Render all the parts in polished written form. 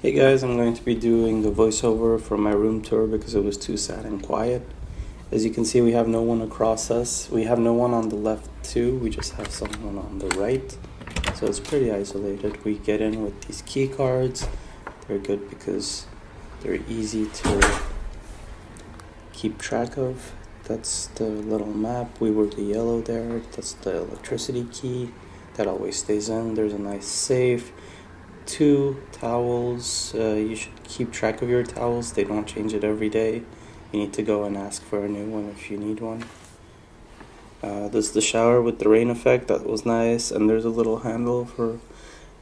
Hey guys, I'm going to be doing the voiceover for my room tour because it was too sad and quiet. As you can see, we have no one across us. We have no one on the left too, we just have someone on the right. So it's pretty isolated. We get in with these key cards. They're good because they're easy to keep track of. That's the little map. We were the yellow there. That's the electricity key. That always stays in. There's a nice safe. 2 towels. You should keep track of your towels. They don't change it every day. You need to go and ask for a new one if you need one. This is the shower with the rain effect. That was nice. And there's a little handle for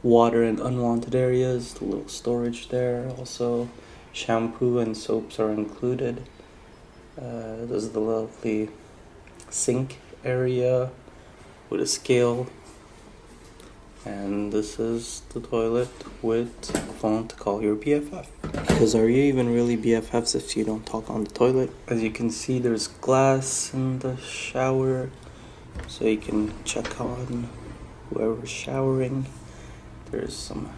water in unwanted areas. The little storage there. Also, shampoo and soaps are included. This is the lovely sink area with a scale. And this is the toilet with a phone to call your BFF. Because are you even really BFFs if you don't talk on the toilet? As you can see, there's glass in the shower, so you can check on whoever's showering. There's some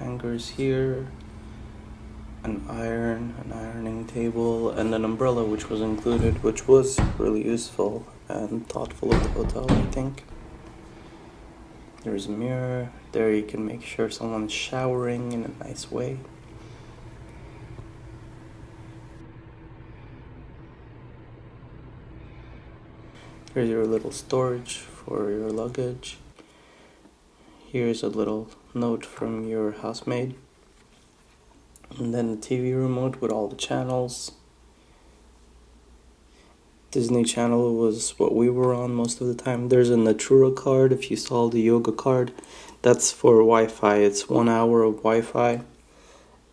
hangers here, an ironing table, and an umbrella which was included, which was really useful and thoughtful of the hotel, I think. There's a mirror. There you can make sure someone's showering in a nice way. Here's your little storage for your luggage. Here's a little note from your housemaid. And then the TV remote with all the channels. Disney Channel was what we were on most of the time. There's a Natura card. If you saw the yoga card, that's for Wi-Fi. It's 1 hour of Wi-Fi,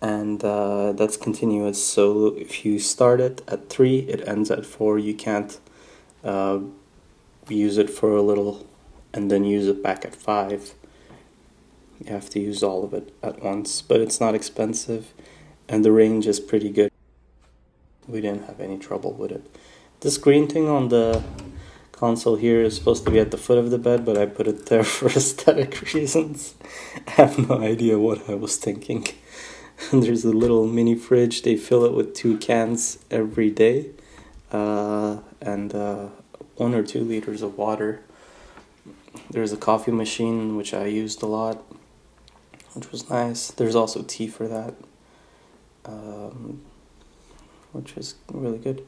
and that's continuous. So if you start it at 3, it ends at 4. You can't use it for a little and then use it back at 5. You have to use all of it at once, but it's not expensive, and the range is pretty good. We didn't have any trouble with it. This green thing on the console here is supposed to be at the foot of the bed, but I put it there for aesthetic reasons. I have no idea what I was thinking. And there's a little mini fridge. They fill it with 2 cans every day, and 1 or 2 liters of water. There's a coffee machine, which I used a lot, which was nice. There's also tea for that, which is really good.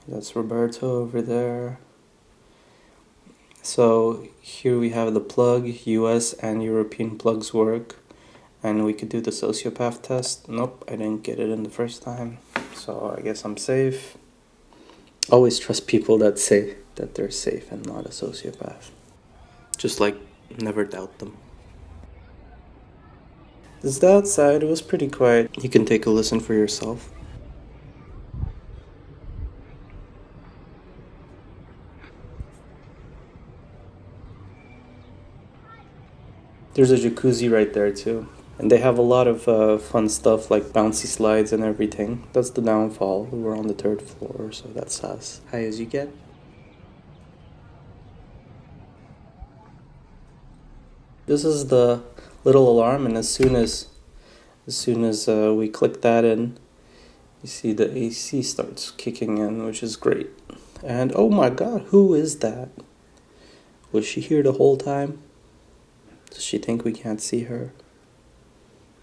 That's Roberto over there. So here we have the plug. US and European plugs work. And we could do the sociopath test. Nope, I didn't get it in the first time. So I guess I'm safe. Always trust people that say that they're safe and not a sociopath. Just like, never doubt them. This is the outside. It was pretty quiet. You can take a listen for yourself. There's a jacuzzi right there too. And they have a lot of fun stuff like bouncy slides and everything. That's the downfall. We're on the 3rd floor, so that's as high as you get. This is the little alarm, and as soon as we click that in, you see the AC starts kicking in, which is great. And oh my god, who is that? Was she here the whole time? Does she think we can't see her?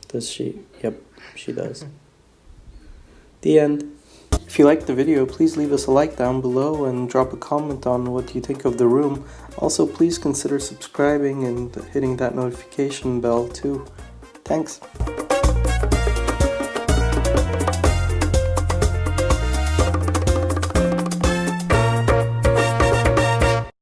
Does she? Yep, she does. The end. If you liked the video, please leave us a like down below and drop a comment on what you think of the room. Also, please consider subscribing and hitting that notification bell too. Thanks.